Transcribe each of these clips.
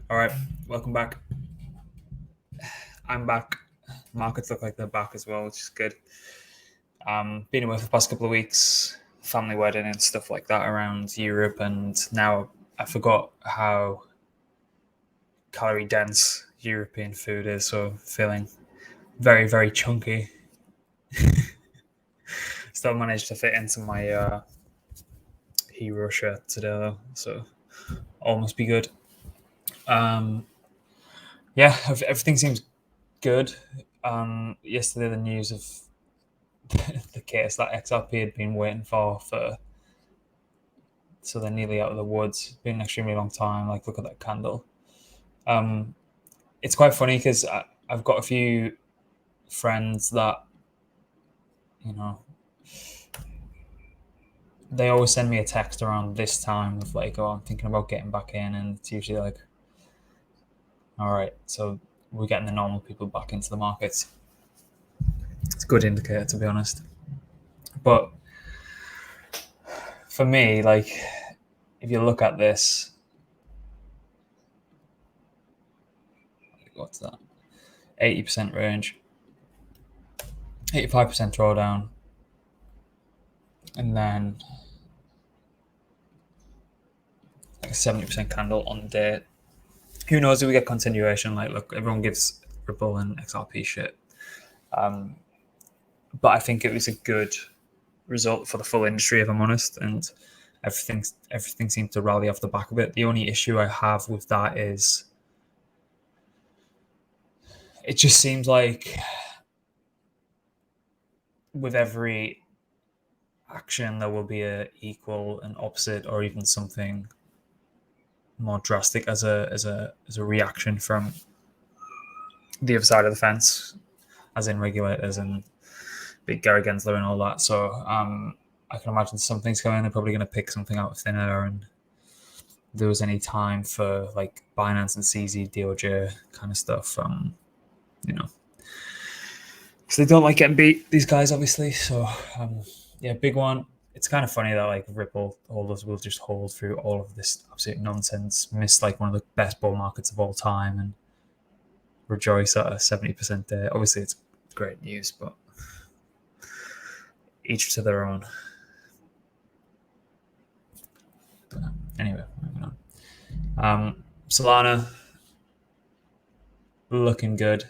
All right, welcome back. I'm back. Markets look like they're back as well, which is good. Been away for the past couple of weeks, family wedding and stuff like that around Europe, and now I forgot how calorie dense European food is. So feeling very, very chunky. Still managed to fit into my hero shirt today, though, so all must be good. Yeah, everything seems good. Yesterday, the news of the case that XRP had been waiting for so they're nearly out of the woods. It's been an extremely long time. Like, look at that candle. It's quite funny because I've got a few friends that, you know, they always send me a text around this time of like, oh, I'm thinking about getting back in, and it's usually like, all right, so we're getting the normal people back into the markets. It's a good indicator, to be honest. But for me, like, if you look at this, what's that? 80% range, 85% drawdown, and then like a 70% candle on the day. Who knows if we get continuation? Like, look, everyone gives Ripple and XRP shit. But I think it was a good result for the full industry, if I'm honest, and everything seemed to rally off the back of it. The only issue I have with that is it just seems like with every action there will be a equal and opposite, or even something more drastic as a reaction from the other side of the fence, as in regulators and big Gary Gensler and all that. So I can imagine something's coming. They're probably going to pick something out of thin air, and if there was any time for like Binance and CZ, DOJ kind of stuff, so they don't like getting beat, these guys, obviously. So yeah, big one. It's kind of funny that like Ripple holders will just hold through all of this absolute nonsense, miss like one of the best bull markets of all time, and rejoice at a 70% day. Obviously, it's great news, but each to their own. But anyway, moving on. Solana looking good.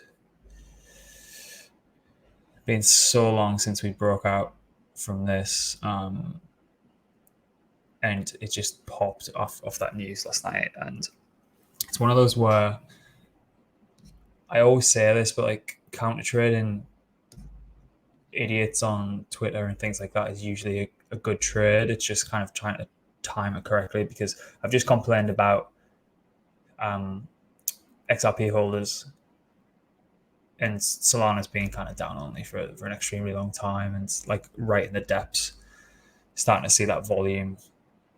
Been so long since we broke out from this, and it just popped off that news last night. And it's one of those where I always say this, but like counter trading idiots on Twitter and things like that is usually a good trade. It's just kind of trying to time it correctly, because I've just complained about XRP holders and Solana's been kind of down only for an extremely long time, and it's like right in the depths. Starting to see that volume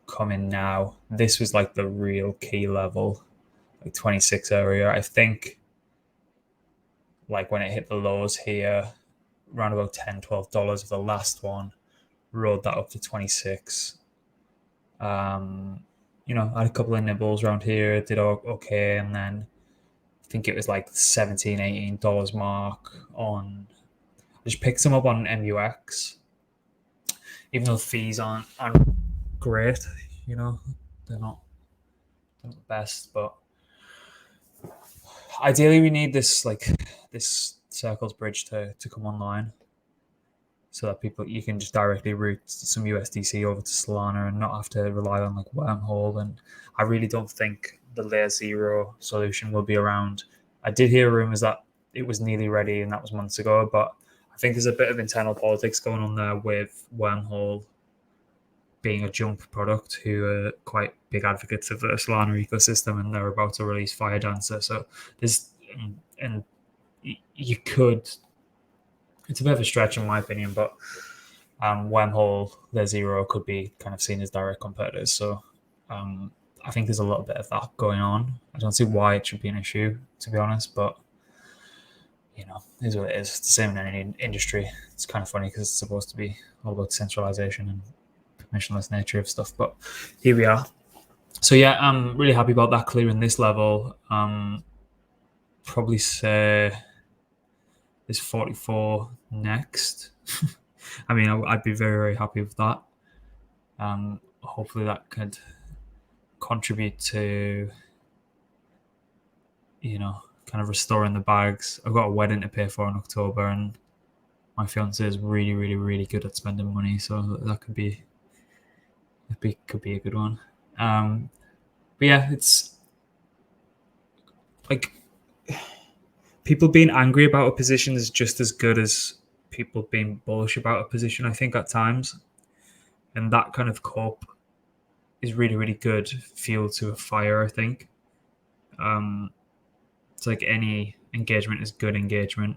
come in now. This was like the real key level, like 26 area. I think like when it hit the lows here, around about $10-12 of the last one, rode that up to 26. I had a couple of nibbles around here, did okay, and then I think it was like $17-18 mark on. I just picked some up on MUX, even though the fees aren't great. They're not the best, but ideally we need this Circles bridge to come online, so that you can just directly route some USDC over to Solana and not have to rely on like Wormhole. And I really don't think the Layer 0 solution will be around. I did hear rumors that it was nearly ready, and that was months ago, but I think there's a bit of internal politics going on there with Wormhole being a jump product, who are quite big advocates of the Solana ecosystem, and they're about to release Fire Dancer. So there's, and you could, it's a bit of a stretch in my opinion, but Wormhole, their Zero could be kind of seen as direct competitors. So I think there's a little bit of that going on. I don't see why it should be an issue, to be honest, but it is what it is. It's the same in any industry. It's kind of funny because it's supposed to be all about centralization and permissionless nature of stuff, but here we are. So yeah, I'm really happy about that clearing this level. Probably say this 44 next. I mean, I'd be very, very happy with that. Hopefully that could contribute to, kind of restoring the bags. I've got a wedding to pay for in October, and my fiance is really, really, really good at spending money, so that could be a good one. But yeah, it's like people being angry about a position is just as good as people being bullish about a position, I think, at times. And that kind of cope is really, really good fuel to a fire, I think. It's like any engagement is good engagement,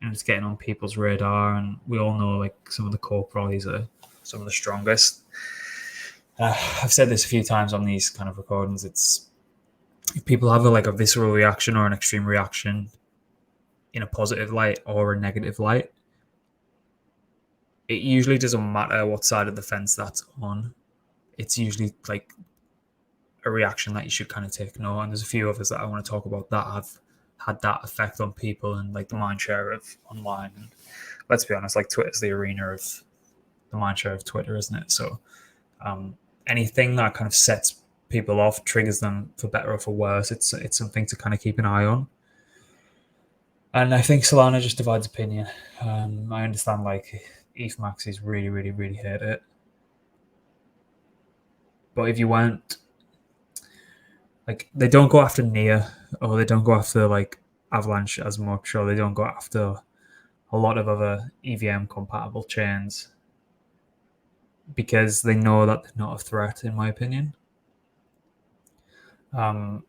and it's getting on people's radar. And we all know like some of the corp rallies are some of the strongest. I've said this a few times on these kind of recordings. It's if people have a visceral reaction or an extreme reaction in a positive light or a negative light, it usually doesn't matter what side of the fence that's on. It's usually like a reaction that you should kind of take note. And there's a few others that I want to talk about that have had that effect on people and like the mind share of online. And let's be honest, like Twitter's the arena of the mind share of Twitter, isn't it? So anything that kind of sets people off, triggers them for better or for worse, it's something to kind of keep an eye on. And I think Solana just divides opinion. I understand like ETH maxis really, really, really hate it. But if you weren't like, they don't go after Nia, or they don't go after like Avalanche as much, or they don't go after a lot of other EVM compatible chains because they know that they're not a threat, in my opinion. And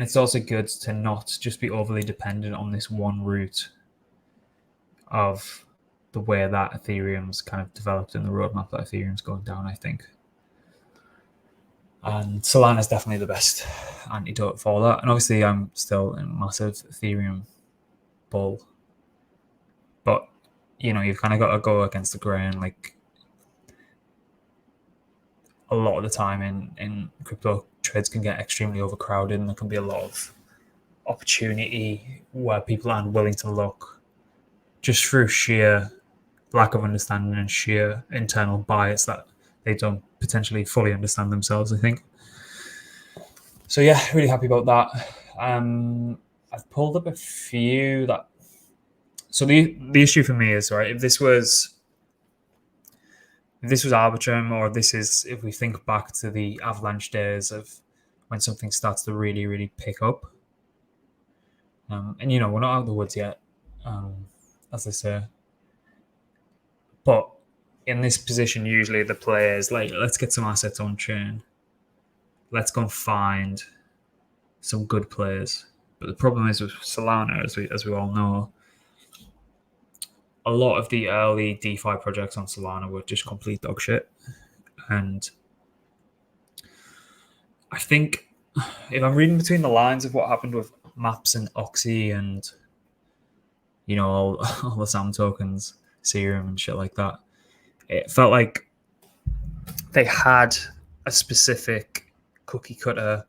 it's also good to not just be overly dependent on this one route of the way that Ethereum's kind of developed in the roadmap that Ethereum's going down, I think. And Solana is definitely the best antidote for that. And obviously, I'm still a massive Ethereum bull. But, you've kind of got to go against the grain. Like, a lot of the time in crypto, trades can get extremely overcrowded, and there can be a lot of opportunity where people aren't willing to look just through sheer lack of understanding and sheer internal bias that they don't potentially fully understand themselves, I think. So yeah, really happy about that. I've pulled up a few that. So the issue for me is, right, if this was Arbitrum, or if we think back to the Avalanche days of when something starts to really, really pick up. And we're not out of the woods yet, as they say. But in this position, usually the play is like, let's get some assets on chain. Let's go and find some good players. But the problem is with Solana, as we all know, a lot of the early DeFi projects on Solana were just complete dog shit. And I think if I'm reading between the lines of what happened with Maps and Oxy and, all the SAM tokens, Serum and shit like that, it felt like they had a specific cookie cutter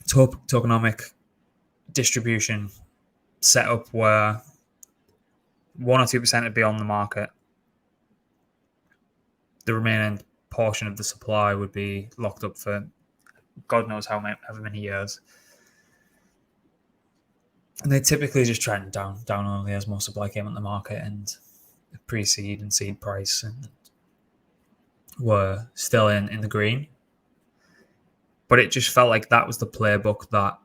tokenomic distribution set up where 1 or 2% would be on the market. The remaining portion of the supply would be locked up for God knows however many years. And they typically just trend down only as more supply came on the market, and pre-seed and seed price and were still in the green. But it just felt like that was the playbook that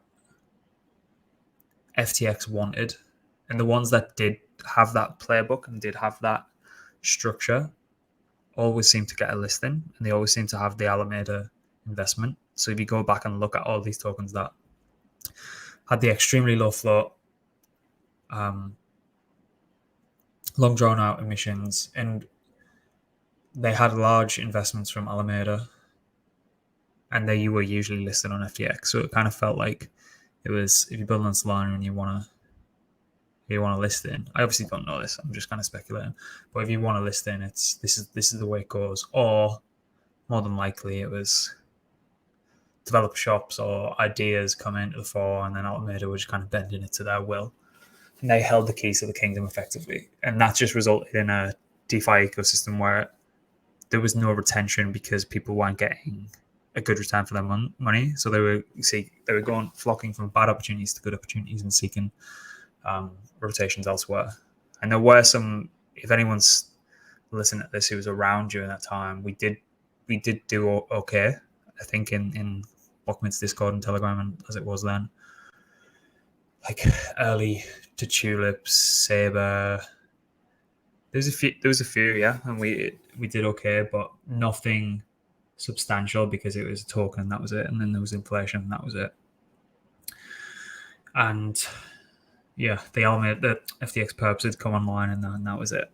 FTX wanted. And the ones that did have that playbook and did have that structure always seem to get a listing, and they always seem to have the Alameda investment. So if you go back and look at all these tokens that had the extremely low float, long drawn out emissions, and they had large investments from Alameda, and they were usually listed on FTX. So it kind of felt like it was, if you build on Solana and you want to list in, I obviously don't know this, I'm just kind of speculating, but if you want to list in, this is the way it goes. Or more than likely it was developer shops or ideas come into the fore, and then Alameda was kind of bending it to their will. And they held the keys to the kingdom effectively. And that just resulted in a DeFi ecosystem where there was no retention because people weren't getting a good return for their money. So they were going flocking from bad opportunities to good opportunities and seeking rotations elsewhere. And there were some, if anyone's listening to this who was around during that time, we did do okay, I think, in Blocmates Discord and Telegram, and as it was then. Like early to Tulips, Saber. There was a few, yeah, and we did okay, but nothing substantial because it was a token and that was it, and then there was inflation and that was it. And yeah, the FTX perps had come online, and that was it.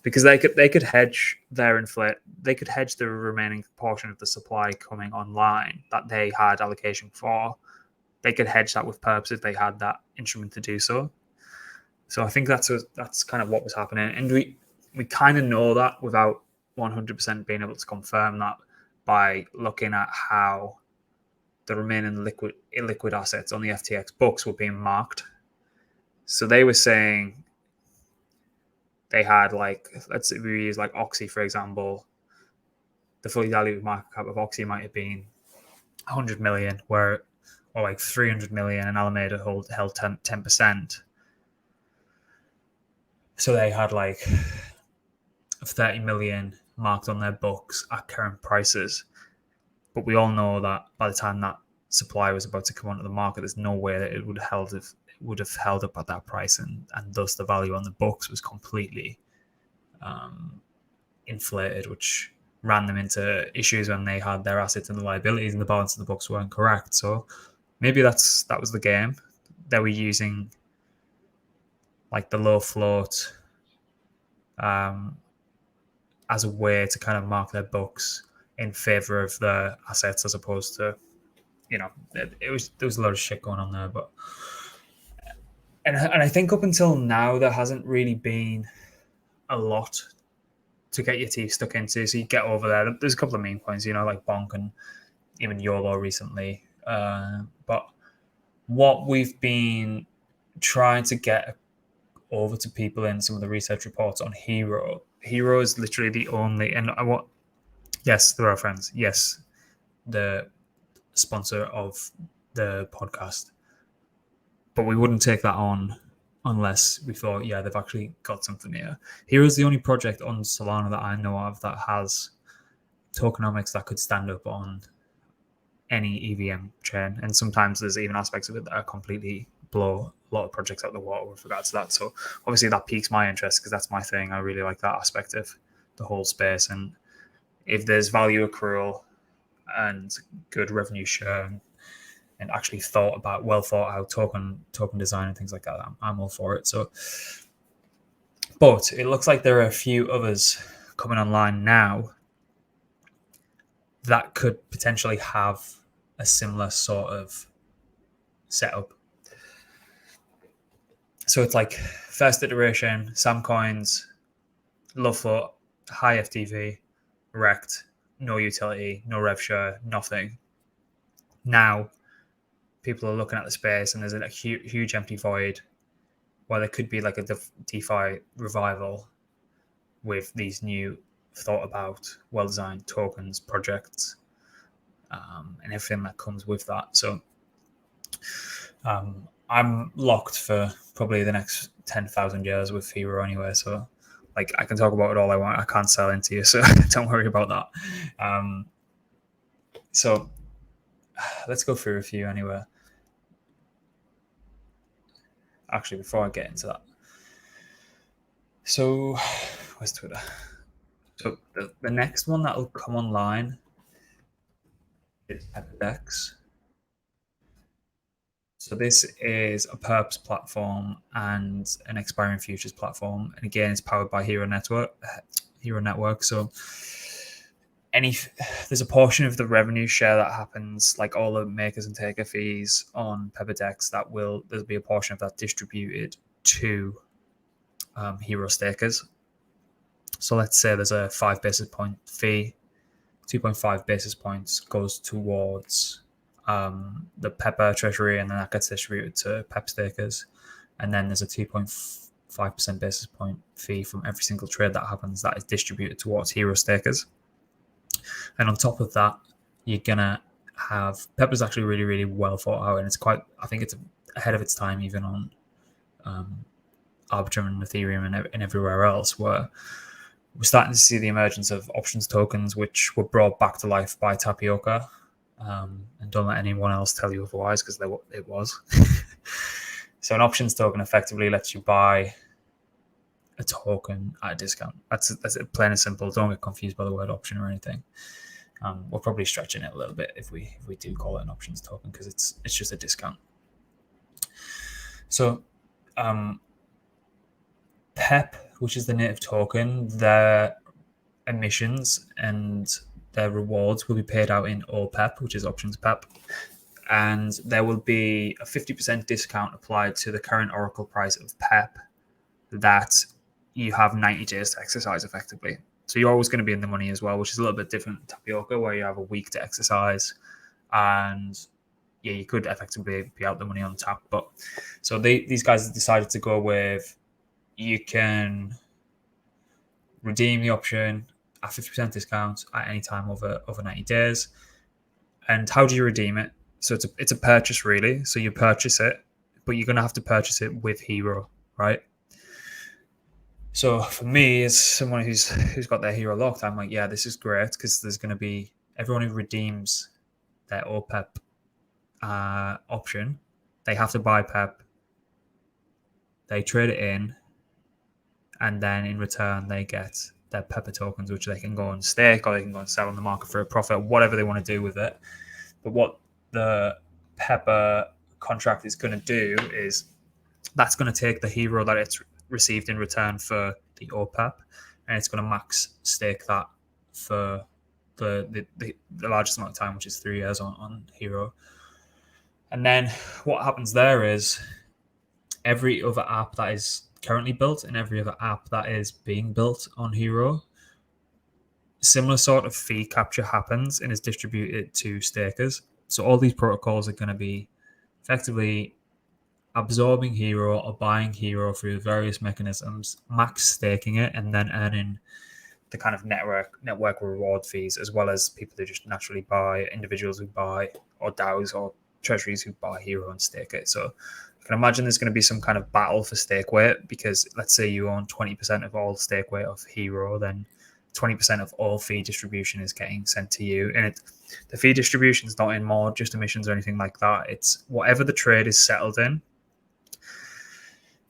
Because they could hedge they could hedge the remaining portion of the supply coming online that they had allocation for. They could hedge that with perps if they had that instrument to do so. So I think that's kind of what was happening, and we kind of know that without 100% being able to confirm that by looking at how the remaining illiquid assets on the FTX books were being marked. So they were saying they had, like, let's say we use like Oxy for example. The fully diluted market cap of Oxy might have been 100 million, or like 300 million, and Alameda held 10%. So they had like 30 million marked on their books at current prices. But we all know that by the time that supply was about to come onto the market, there's no way that it would have held up at that price, and thus the value on the books was completely inflated, which ran them into issues when they had their assets and the liabilities, and the balance of the books weren't correct. So maybe that was the game. They were using like the low float as a way to kind of mark their books in favor of the assets, as opposed to, there was a lot of shit going on there. But and I think up until now there hasn't really been a lot to get your teeth stuck into. So you get over there. There's a couple of meme coins, like Bonk and even YOLO recently. But what we've been trying to get over to people in some of the research reports on Hero is literally the only, and yes, there are friends. Yes, the sponsor of the podcast. But we wouldn't take that on unless we thought, yeah, they've actually got something here. Hero is the only project on Solana that I know of that has tokenomics that could stand up on any EVM chain. And sometimes there's even aspects of it that are completely blow a lot of projects out of the water with regards to that. So obviously that piques my interest because that's my thing. I really like that aspect of the whole space. And if there's value accrual and good revenue share and actually well thought out token design and things like that, I'm all for it. So, but it looks like there are a few others coming online now that could potentially have a similar sort of setup. So it's like first iteration, Sam coins, low float, high FTV, wrecked, no utility, no rev share, nothing. Now people are looking at the space and there's a huge empty void where there could be like a DeFi revival with these new thought about, well-designed tokens, projects, and everything that comes with that. So I'm locked for probably the next 10,000 years with Hero anyway. So like I can talk about it all I want. I can't sell into you, so don't worry about that. So let's go through a few anyway. Actually, before I get into that. So where's Twitter? So the next one that will come online is Avalanche. So this is a perps platform and an expiring futures platform, and again, it's powered by Hero Network. So there's a portion of the revenue share that happens, like all the makers and taker fees on PepperDex, there'll be a portion of that distributed to Hero stakers. So let's say there's a 5 basis point fee 2.5 basis points goes towards the Pepper treasury, and then that gets distributed to PEP stakers. And then there's a 2.5% basis point fee from every single trade that happens that is distributed towards hero stakers. And on top of that, you're gonna have Pepper's actually really, really well thought out, and it's quite, I think it's ahead of its time even on Arbitrum and Ethereum and everywhere else, where we're starting to see the emergence of options tokens, which were brought back to life by Tapioca. And don't let anyone else tell you otherwise, because it was. So an options token effectively lets you buy a token at a discount. That's plain and simple. Don't get confused by the word option or anything. We're probably stretching it a little bit if we do call it an options token, because it's just a discount. So PEP, which is the native token, their emissions and their rewards will be paid out in OPEP, which is options PEP. And there will be a 50% discount applied to the current Oracle price of PEP that you have 90 days to exercise effectively. So you're always going to be in the money as well, which is a little bit different than Tapioca, where you have a week to exercise. And yeah, you could effectively be out the money on tap. But so these guys have decided to go with, you can redeem the option at 50% discount at any time over 90 days. And how do you redeem it? So it's a purchase, really. So you purchase it, but you're going to have to purchase it with Hero, right? So for me, as someone who's got their Hero locked, I'm like, yeah, this is great, because there's going to be everyone who redeems their OPEP option, they have to buy PEP, they trade it in, and then in return they get their Pepper tokens, which they can go and stake, or they can go and sell on the market for a profit, whatever they want to do with it. But what the Pepper contract is going to do is that's going to take the Hero that it's received in return for the OPEP, and it's going to max stake that for the largest amount of time, which is 3 years on Hero. And then what happens there is every other app that is currently built and every other app that is being built on Hero, similar sort of fee capture happens and is distributed to stakers. So all these protocols are going to be effectively absorbing Hero or buying Hero through various mechanisms, max staking it, and then earning the kind of network reward fees, as well as people who just naturally buy, individuals who buy, or DAOs or treasuries who buy Hero and stake it. So I can imagine there's going to be some kind of battle for stake weight, because let's say you own 20% of all stake weight of Hero, then 20% of all fee distribution is getting sent to you. And the fee distribution is not in more just emissions or anything like that. It's whatever the trade is settled in,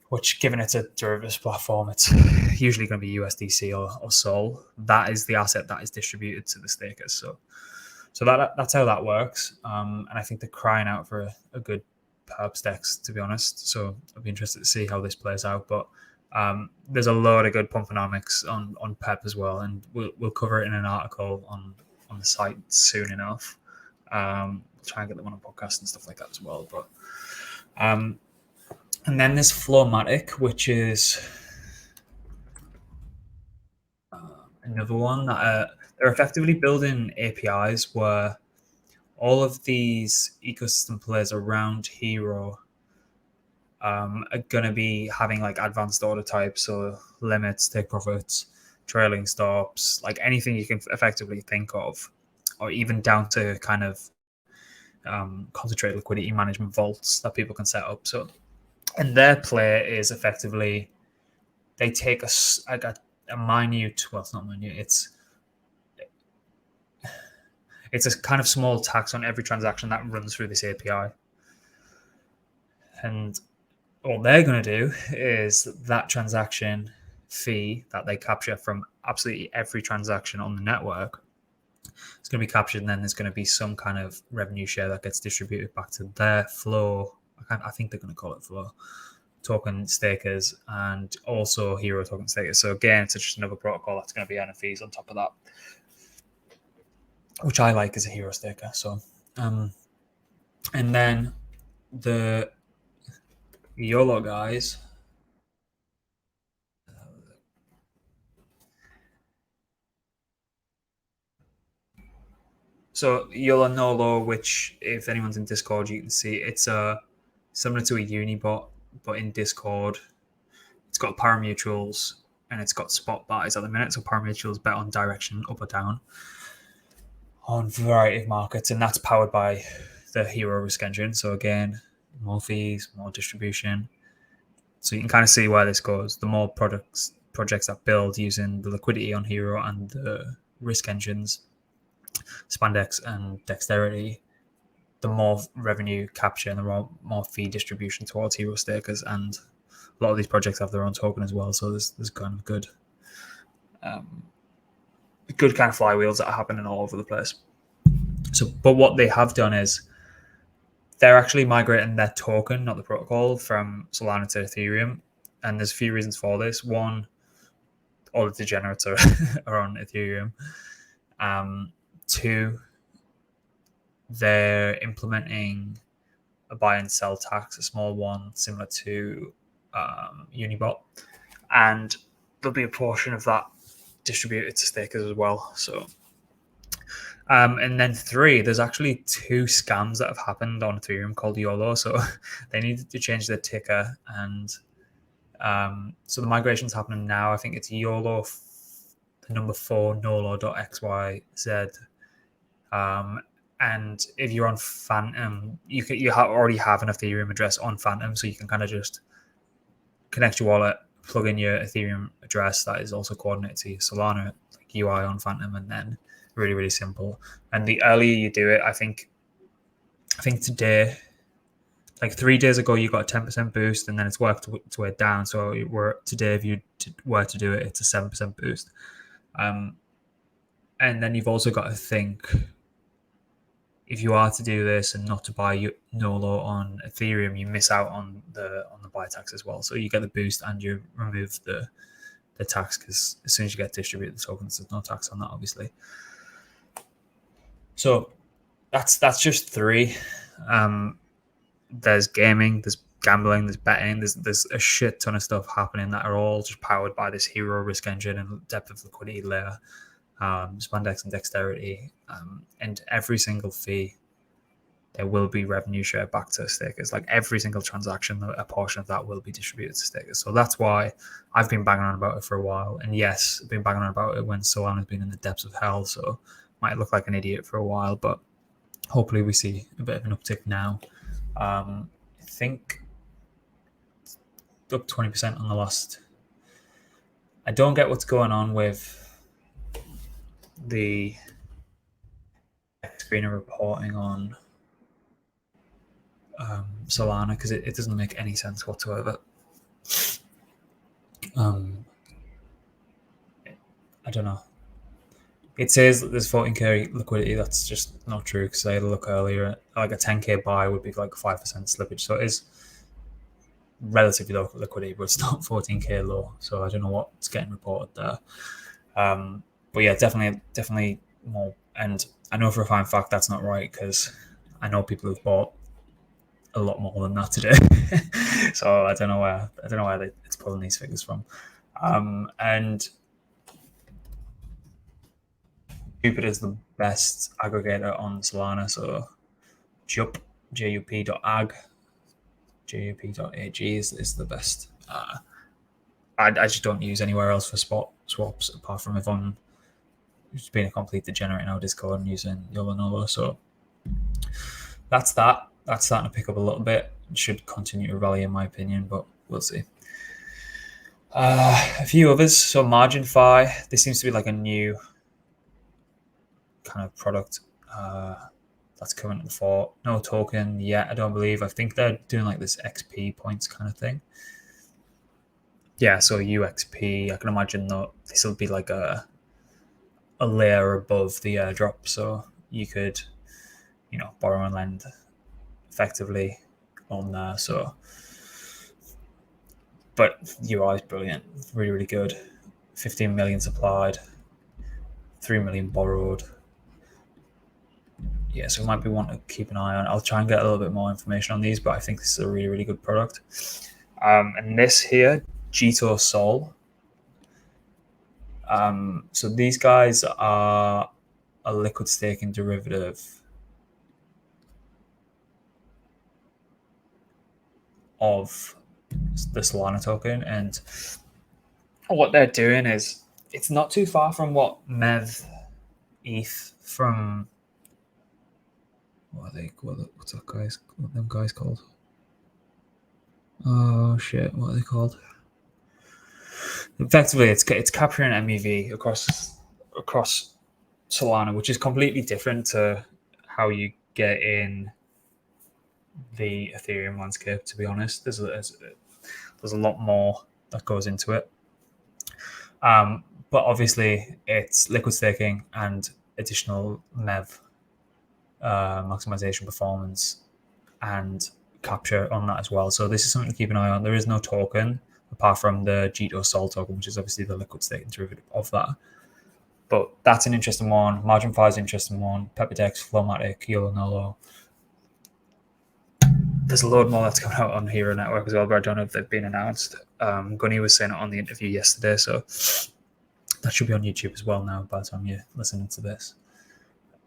which, given it's a derivatives platform, it's usually going to be USDC or SOL. That is the asset that is distributed to the stakers. So that's how that works. And I think they're crying out for a good perp stacks, to be honest. So I'll be interested to see how this plays out. But there's a lot of good pumponomics on PEP as well, and we'll cover it in an article on the site soon enough. We'll try and get them on a podcast and stuff like that as well. But and then there's Flowmatic, which is another one that they're effectively building APIs where all of these ecosystem players around Hero are going to be having like advanced order types, so limits, take profits, trailing stops, like anything you can effectively think of, or even down to kind of concentrated liquidity management vaults that people can set up. So, and their play is effectively they take a minute, well, it's not minute, it's a kind of small tax on every transaction that runs through this API. And what they're going to do is that transaction fee that they capture from absolutely every transaction on the network, it's going to be captured, and then there's going to be some kind of revenue share that gets distributed back to their Flow. I think they're going to call it Flow token stakers, and also Hero token stakers. So again, it's just another protocol that's going to be earning fees on top of that, which I like as a Hero staker. So, and then the YOLO guys, So YOLO NOLO, which if anyone's in Discord, you can see it's similar to a Unibot, but in Discord. It's got parimutuels and it's got spot buys at the minute. So parimutuels bet on direction up or down on a variety of markets, and that's powered by the Hero Risk Engine. So again, more fees, more distribution. So you can kind of see where this goes. The more projects that build using the liquidity on Hero and the risk engines, Spandex and Dexterity, the more revenue capture and the more fee distribution towards Hero stakers. And a lot of these projects have their own token as well. So there's kind of good kind of flywheels that are happening all over the place. So, but what they have done is they're actually migrating their token, not the protocol, from Solana to Ethereum. And there's a few reasons for this. One, all the degenerates are on Ethereum. Two, they're implementing a buy and sell tax, a small one, similar to Unibot. And there'll be a portion of that distributed to stakers as well. So, and then three, there's actually two scams that have happened on Ethereum called YOLO. So they needed to change their ticker. And so the migration's happening now. I think it's YOLO, the number 4, NOLO.xyz. And if you're on Phantom, you already have an Ethereum address on Phantom. So you can kind of just connect your wallet, plug in your Ethereum address that is also coordinated to your Solana like UI on Phantom, and then really, really simple. And the earlier you do it, I think today, like 3 days ago, you got a 10% boost, and then it's worked its way down. So today, if you were to do it, it's a 7% boost. And then you've also got to think, if you are to do this and not to buy NOLO on Ethereum, you miss out on the buy tax as well. So you get the boost and you remove the tax, because as soon as you get distributed the tokens, there's no tax on that, obviously. So that's just three. There's gaming, there's gambling, there's betting, there's a shit ton of stuff happening that are all just powered by this Hero Risk Engine and depth of liquidity layer, Spandex and Dexterity, and every single fee there will be revenue share back to stakers. Like every single transaction, a portion of that will be distributed to stakers. So that's why I've been banging on about it for a while. And yes, I've been banging on about it when Solana's been in the depths of hell. So might look like an idiot for a while, but hopefully we see a bit of an uptick now. I think up 20% on the last. I don't get what's going on with the screener reporting on Solana, because it doesn't make any sense whatsoever. I don't know. It says that there's 14k liquidity. That's just not true, because I had a look earlier. Like a 10k buy would be like 5% slippage. So it is relatively low liquidity, but it's not 14k low. So I don't know what's getting reported there. But yeah, definitely more. And I know for a fine fact that's not right, because I know people who've bought a lot more than that today. So I don't know where it's pulling these figures from. And Jupiter is the best aggregator on Solana. So jup.ag is the best. I just don't use anywhere else for spot swaps apart from if I'm just being a complete degenerate in our Discord and using YOLO NOLO. So that's that. That's starting to pick up a little bit. It should continue to rally in my opinion, but we'll see. A few others. So MarginFi, this seems to be like a new kind of product that's coming at the fore. No token yet, I don't believe. I think they're doing like this XP points kind of thing. Yeah, so UXP, I can imagine that this will be like a layer above the airdrop. So you could, borrow and lend effectively on there. So, but UI is brilliant, really, really good. 15 million supplied, 3 million borrowed. Yeah, so we might be one to keep an eye on. I'll try and get a little bit more information on these, but I think this is a really, really good product. And this here, Jito SOL. So these guys are a liquid staking derivative of the Solana token, and what they're doing is it's not too far from what MEV ETH from what's that guys? What them guys called? Oh shit! What are they called? Effectively, it's capturing MEV across Solana, which is completely different to how you get in the Ethereum landscape. To be honest, there's a lot more that goes into it. But obviously, it's liquid staking and additional MEV maximization performance and capture on that as well. So this is something to keep an eye on. There is no token apart from the SOL token, which is obviously the liquid staking derivative of that. But that's an interesting one. Margin 5 is an interesting one. Pepperdex, Flowmatic, YOLO Nolo. There's a load more that's coming out on Hero Network as well, but I don't know if they've been announced. Gunny was saying it on the interview yesterday, so that should be on YouTube as well now by the time you're listening to this.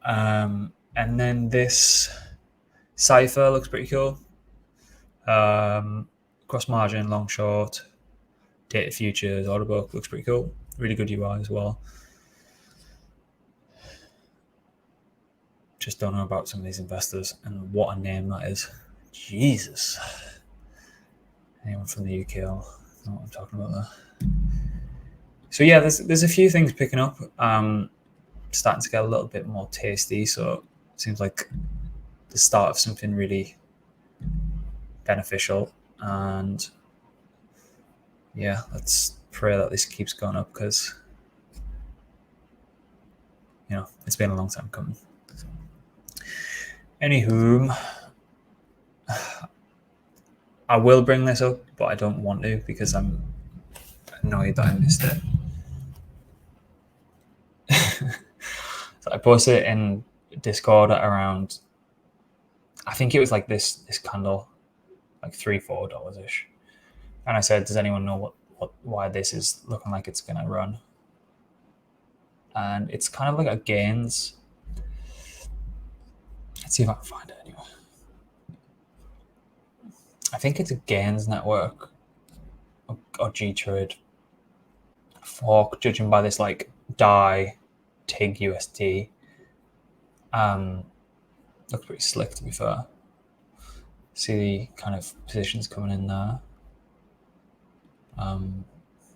And then this Cypher looks pretty cool. Cross margin, long short, data futures, order book looks pretty cool. Really good UI as well. Just don't know about some of these investors and what a name that is. Jesus. Anyone from the UK will know what I'm talking about there. So yeah, there's a few things picking up. Starting to get a little bit more tasty. So it seems like the start of something really beneficial. And yeah, let's pray that this keeps going up because, you know, it's been a long time coming. Anywho, I will bring this up, but I don't want to because I'm annoyed that I missed it. So I posted it in Discord at around, I think it was like this candle, like $3-4 ish, and I said, does anyone know why this is looking like it's gonna run? And it's kind of like a gains. Let's see if I can find it anyway. I think it's a gains network or G-Trade fork, judging by this like DAI TIG USD. Looks pretty slick to be fair. See the kind of positions coming in there.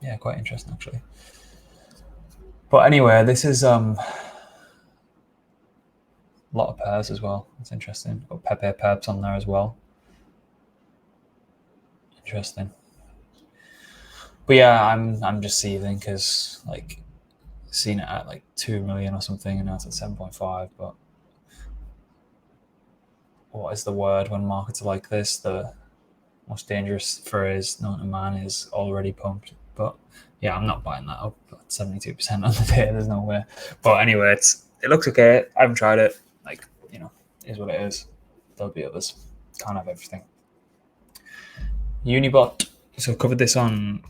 Yeah, quite interesting actually. But anyway, this is a lot of pairs as well. It's interesting. Got Pepe Peps on there as well. Interesting. But yeah, I'm just seething because like seen it at like 2 million or something, and now it's at 7.5. But what is the word when markets are like this? The most dangerous phrase known to man is already pumped. But yeah, I'm not buying that up at 72% on the day. There's no way. But anyway, it looks okay. I haven't tried it. Like, you know, is what it is. There'll be others. Can't have everything. Unibot. So I covered this on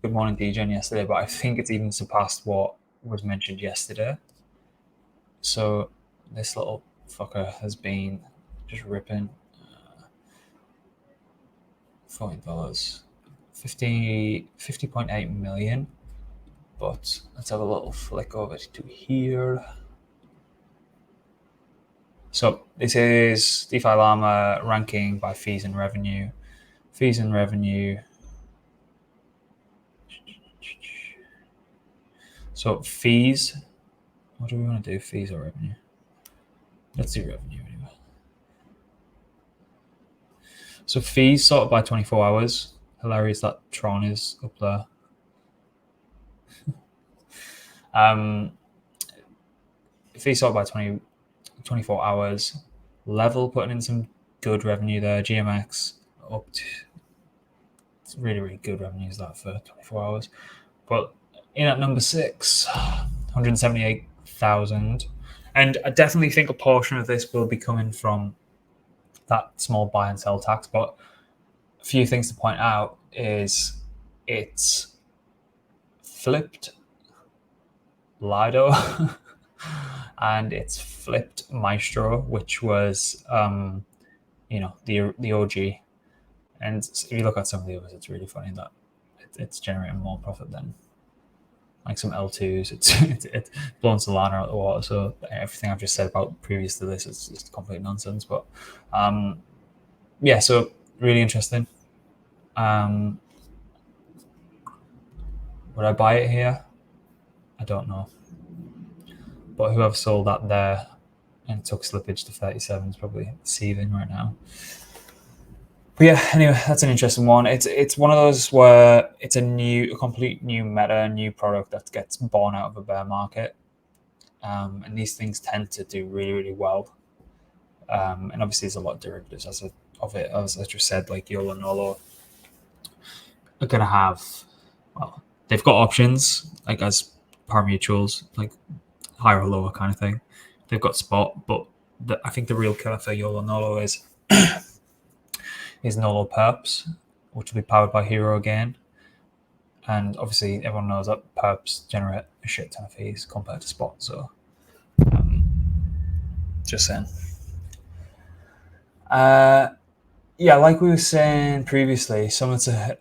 Good Morning DJ yesterday, but I think it's even surpassed what was mentioned yesterday. So this little fucker has been just ripping $40, 50.8 million. But let's have a little flick over to here. So this is DeFi Llama ranking by fees and revenue. Fees and revenue. So fees. What do we want to do? Fees or revenue? Let's do revenue anyway. So fees sorted by 24 hours. Hilarious that Tron is up there. Fees sorted by 24 hours. Level putting in some good revenue there. GMX up to, it's really, really good revenues that for 24 hours. But in at number 6, 178,000. And I definitely think a portion of this will be coming from that small buy and sell tax. But a few things to point out is it's flipped Lido and it's flipped Maestro, which was the OG. And if you look at some of the others, it's really funny that it's generating more profit than like some L2s. It's blown Solana out of the water. So everything I've just said about previous to this is just complete nonsense. But so really interesting. Would I buy it here? I don't know. But whoever sold that there and took slippage to 37 is probably seething right now. But yeah, anyway, that's an interesting one. It's one of those where it's a complete new meta, new product that gets born out of a bear market. And these things tend to do really, really well. And obviously there's a lot of derivatives of it. As I just said, like YOLO and NOLO are going to have, well, they've got options, like as pari-mutuels, like higher or lower kind of thing. They've got spot, but I think the real killer for YOLO NOLO is NOLO perps, which will be powered by Hero again. And obviously everyone knows that perps generate a shit ton of fees compared to spot. So just saying. Like we were saying previously, similar to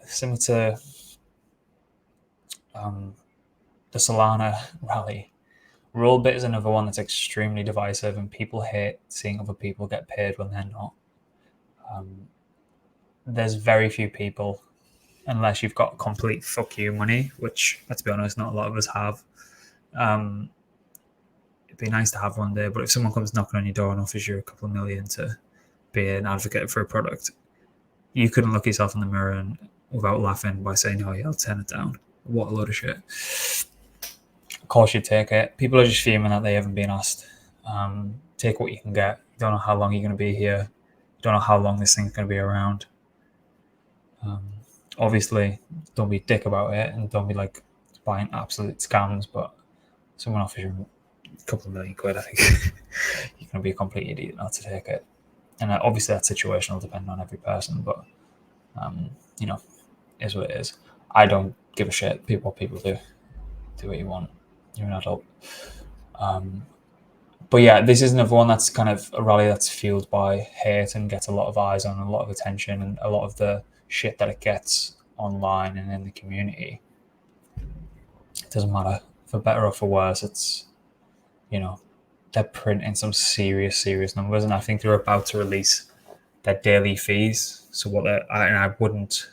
the Solana rally, Rollbit is another one that's extremely divisive, and people hate seeing other people get paid when they're not. There's very few people, unless you've got complete fuck you money, which, let's be honest, not a lot of us have. It'd be nice to have one day, but if someone comes knocking on your door and offers you a couple of million to be an advocate for a product, you couldn't look yourself in the mirror and without laughing by saying, "Oh yeah, I'll turn it down." What a load of shit. Of course you take it. People are just fuming that they haven't been asked. Take what you can get. You don't know how long you're going to be here. You don't know how long this thing's going to be around. Obviously, don't be a dick about it and don't be like buying absolute scams, but someone offers you a couple of million quid, I think you're going to be a complete idiot not to take it. And obviously that situation will depend on every person, but is what it is. I don't give a shit. What people do. Do what you want. You're an adult. But yeah, this is another one that's kind of a rally that's fueled by hate and gets a lot of eyes on, a lot of attention, and a lot of the shit that it gets online and in the community. It doesn't matter, for better or for worse. It's, they're printing some serious numbers, and I think they're about to release their daily fees. So I wouldn't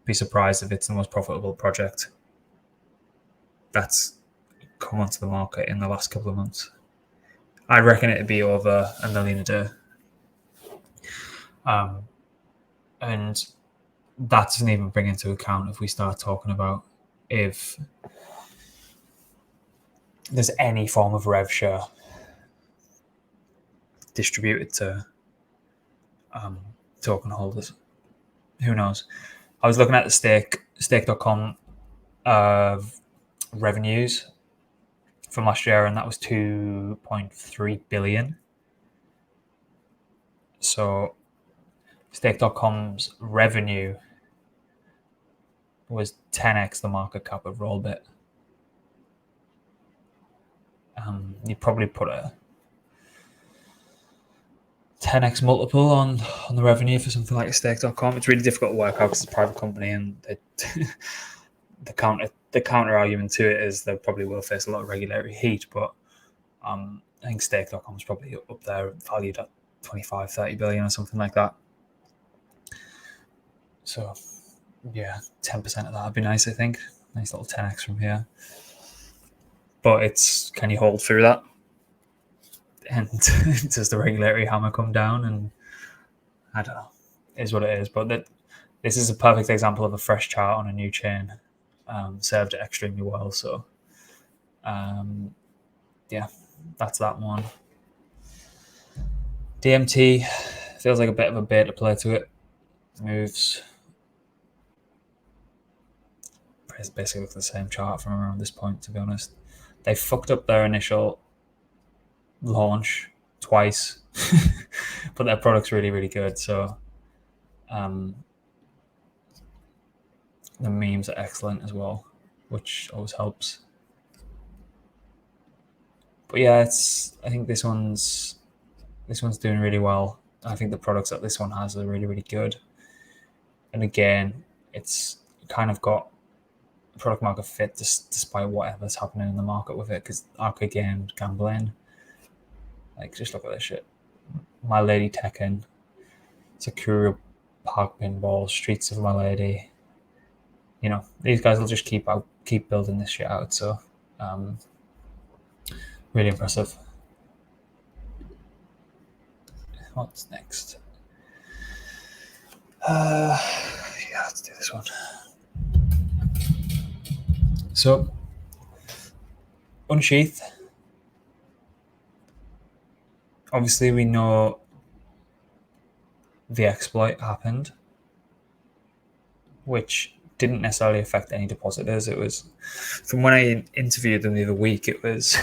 be surprised if it's the most profitable project that's come onto the market in the last couple of months. I reckon it'd be over $1 million a day. And that doesn't even bring into account if we start talking about if there's any form of rev share distributed to token holders. Who knows? I was looking at the stake.com revenues from last year, and that was 2.3 billion. So stake.com's revenue was 10x the market cap of Rollbit. You probably put a 10x multiple on the revenue for something like stake.com. It's really difficult to work out because it's a private company, and the counter argument to it is they probably will face a lot of regulatory heat, but I think stake.com is probably up there valued at 25-30 billion or something like that. So yeah, 10% of that would be nice, I think. Nice little 10x from here. But it's, can you hold through that? And does the regulatory hammer come down? And I don't know. It is what it is. But this is a perfect example of a fresh chart on a new chain. Served it extremely well. So that's that one. DMT feels like a bit of a beta play to it. Moves basically look the same chart from around this point, to be honest. They fucked up their initial launch twice, but their product's really, really good. So the memes are excellent as well, which always helps. But yeah, I think this one's doing really well. I think the products that this one has are really, really good. And again, it's kind of got product market fit despite whatever's happening in the market with it. Because arcade game gambling, like just look at this shit. My Lady Tekken, Sakura Park Pinball, Streets of My Lady. You know, these guys will just keep building this shit out. So, really impressive. What's next? Yeah, let's do this one. So, Unsheath. Obviously, we know the exploit happened, which didn't necessarily affect any depositors. It was, from when I interviewed them the other week, it was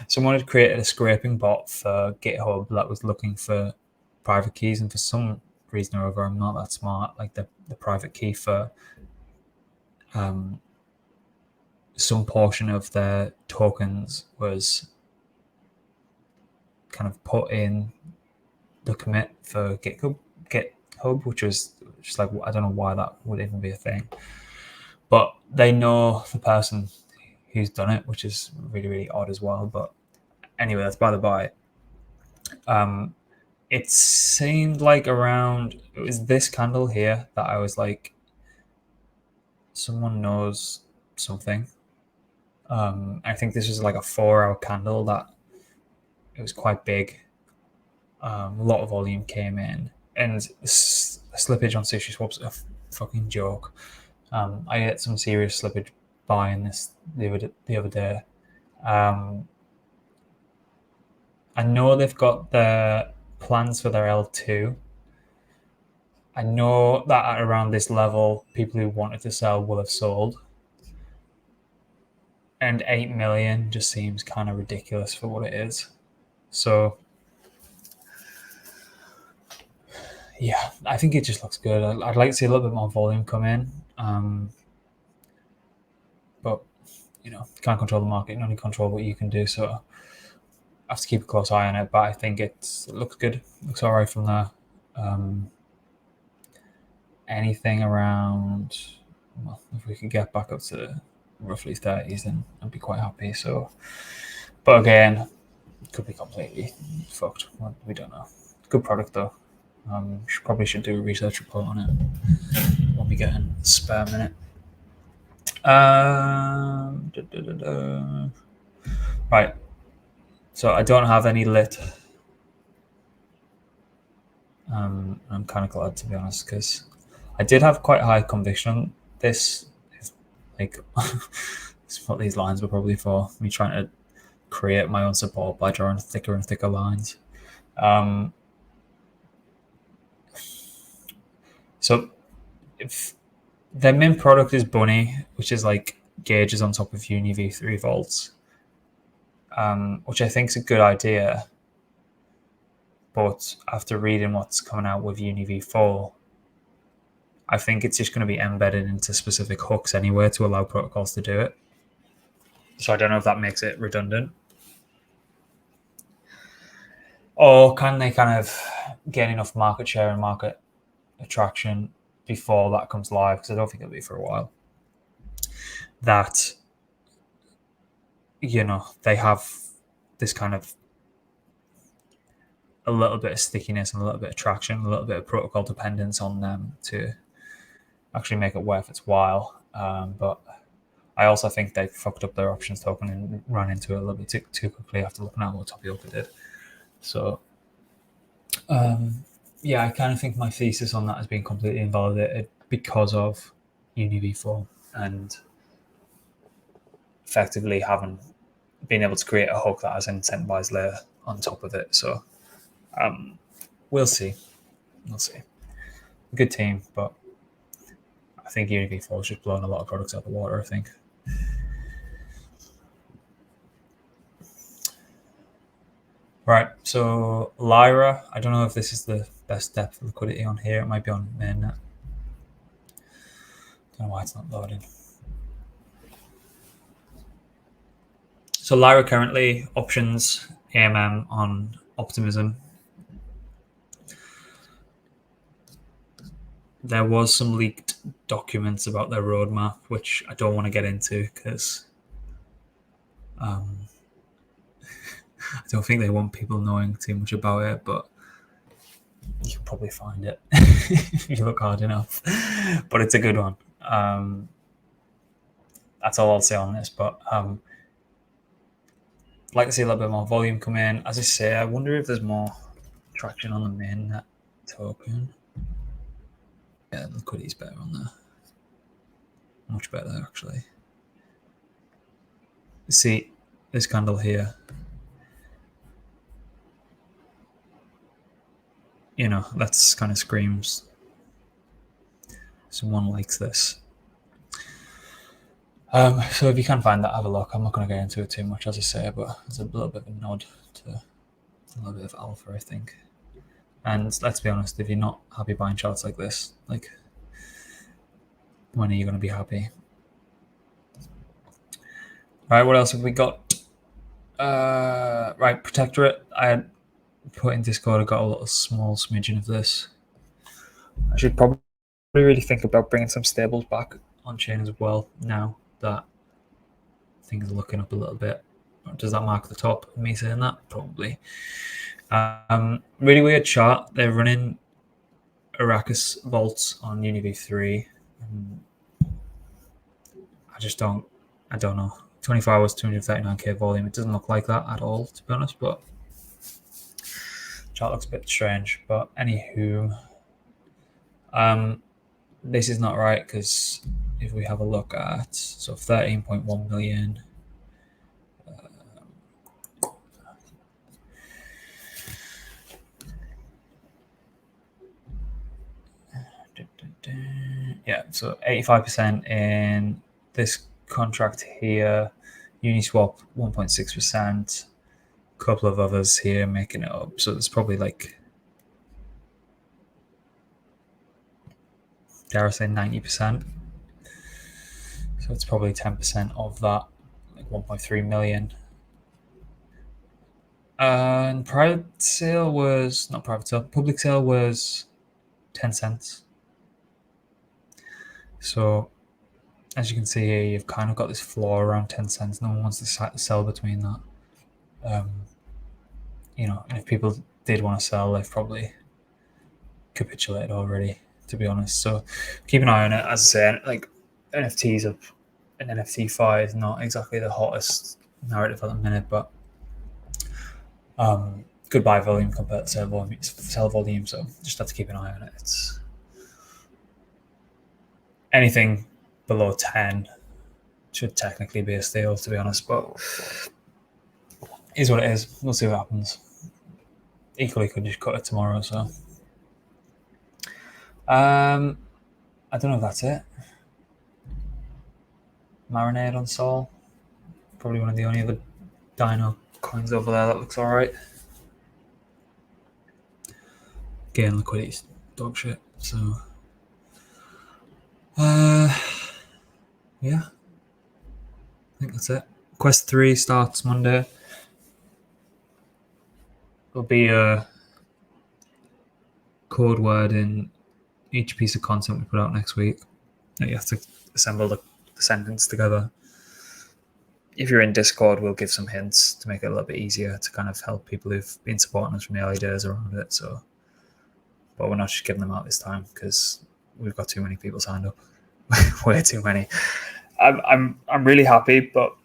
someone had created a scraping bot for GitHub that was looking for private keys, and for some reason or other, I'm not that smart, like the private key for some portion of their tokens was kind of put in the commit for GitHub, which was just like, I don't know why that would even be a thing. But they know the person who's done it, which is really, really odd as well. But anyway, that's by the by. It seemed like around, it was this candle here that I was like, someone knows something. I think this was like a 4-hour candle that it was quite big. A lot of volume came in, and slippage on sushi swaps a fucking joke. I had some serious slippage buying this the other day. I know they've got their plans for their L2. I know that at around this level, people who wanted to sell will have sold. And 8 million just seems kind of ridiculous for what it is. So, yeah, I think it just looks good. I'd like to see a little bit more volume come in. But, you know, can't control the market, you can only control what you can do. So, I have to keep a close eye on it. But I think it looks good. It looks all right from there. Anything around, well, if we could get back up to roughly 30s, then I'd be quite happy. So, but again, it could be completely fucked. We don't know. Good product though. Probably should do a research report on it when we get in a spare minute. Right. So I don't have any lit. I'm kind of glad, to be honest, because I did have quite high conviction on this. Like, it's what these lines were probably for. Me trying to create my own support by drawing thicker and thicker lines. So if their main product is Bunny, which is like gauges on top of Uni v3 vaults, which I think is a good idea. But after reading what's coming out with Uni v4, I think it's just going to be embedded into specific hooks anyway to allow protocols to do it. So I don't know if that makes it redundant. Or can they kind of get enough market share and market attraction before that comes live? Because I don't think it'll be for a while. That, you know, they have this kind of a little bit of stickiness and a little bit of traction, a little bit of protocol dependence on them to actually make it worth its while. But I also think they fucked up their options token and ran into it a little bit too quickly after looking at what Tapioca did. So, yeah, I kind of think my thesis on that has been completely invalidated because of Uni v4 and effectively having been able to create a hook that has an incentivized layer on top of it. So, we'll see. We'll see. Good team, but I think Uni v4 has just blown a lot of products out of the water, I think. Right, so Lyra, I don't know if this is the best depth of liquidity on here. It might be on mainnet. Don't know why it's not loading. So Lyra currently options AMM on Optimism. There was some leaked documents about their roadmap, which I don't want to get into because I don't think they want people knowing too much about it, but you can probably find it if you look hard enough. But it's a good one. That's all I'll say on this, but I'd like to see a little bit more volume come in. As I say, I wonder if there's more traction on the mainnet token. Yeah, liquidity's better on there. Much better, actually. See, this candle here, you know, that's kind of screams someone likes this. So if you can find that, have a look. I'm not going to get into it too much, as I say, but it's a little bit of a nod to a little bit of alpha, I think. And let's be honest, if you're not happy buying charts like this, like, when are you going to be happy? Right, what else have we got? Right, Protectorate. I had put in Discord, I got a little small smidgen of this. I should probably really think about bringing some stables back on chain as well now that things are looking up a little bit. Does that mark the top of me saying that? Probably. Really weird chart. They're running Arrakis vaults on UniV3. I don't know. 24 hours, 239k volume. It doesn't look like that at all, to be honest, but chart looks a bit strange. But anywho, this is not right because if we have a look at 13.1 million. Yeah, so 85% in this contract here. Uniswap 1.6%. A couple of others here making it up. So there's probably like, dare I say, 90%. So it's probably 10% of that, like 1.3 million. And public sale was 10 cents. So as you can see here, you've kind of got this floor around 10 cents. No one wants to sell between that. You know, and if people did want to sell, they've probably capitulated already, to be honest. So keep an eye on it. As I say, like, NFTs of an NFT fi is not exactly the hottest narrative at the minute, but good buy volume compared to sell volume. So just have to keep an eye on it. It's anything below 10 should technically be a steal, to be honest, but is what it is. We'll see what happens. Equally could just cut it tomorrow. So I don't know if that's it. Marinade on Sol, probably one of the only other Dino coins over there that looks all right. Again, liquidity's dog shit. So yeah, I think that's it. Quest 3 starts Monday. There'll be a code word in each piece of content we put out next week. You have to assemble the sentence together. If you're in Discord, we'll give some hints to make it a little bit easier to kind of help people who've been supporting us from the early days around it. So, but we're not just giving them out this time because we've got too many people signed up. Way too many. I'm really happy, but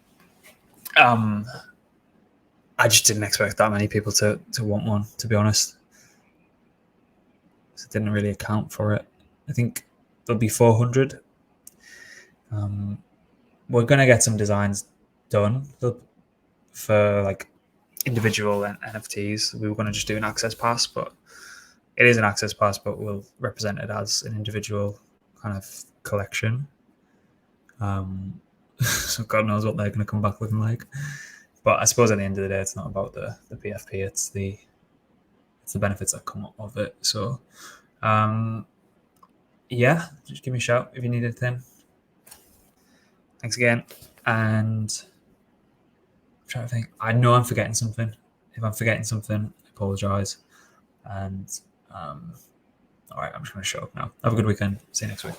I just didn't expect that many people to want one, to be honest. So it didn't really account for it. I think there'll be 400. We're going to get some designs done for like individual NFTs. We were going to just do an access pass, but it is an access pass, but we'll represent it as an individual kind of collection. So God knows what they're going to come back looking like. But I suppose at the end of the day, it's not about the PFP. It's the benefits that come of it. So, yeah, just give me a shout if you need anything. Thanks again, and trying to think. I know I'm forgetting something. If I'm forgetting something, I apologize. And all right, I'm just going to shut up now. Have a good weekend. See you next week.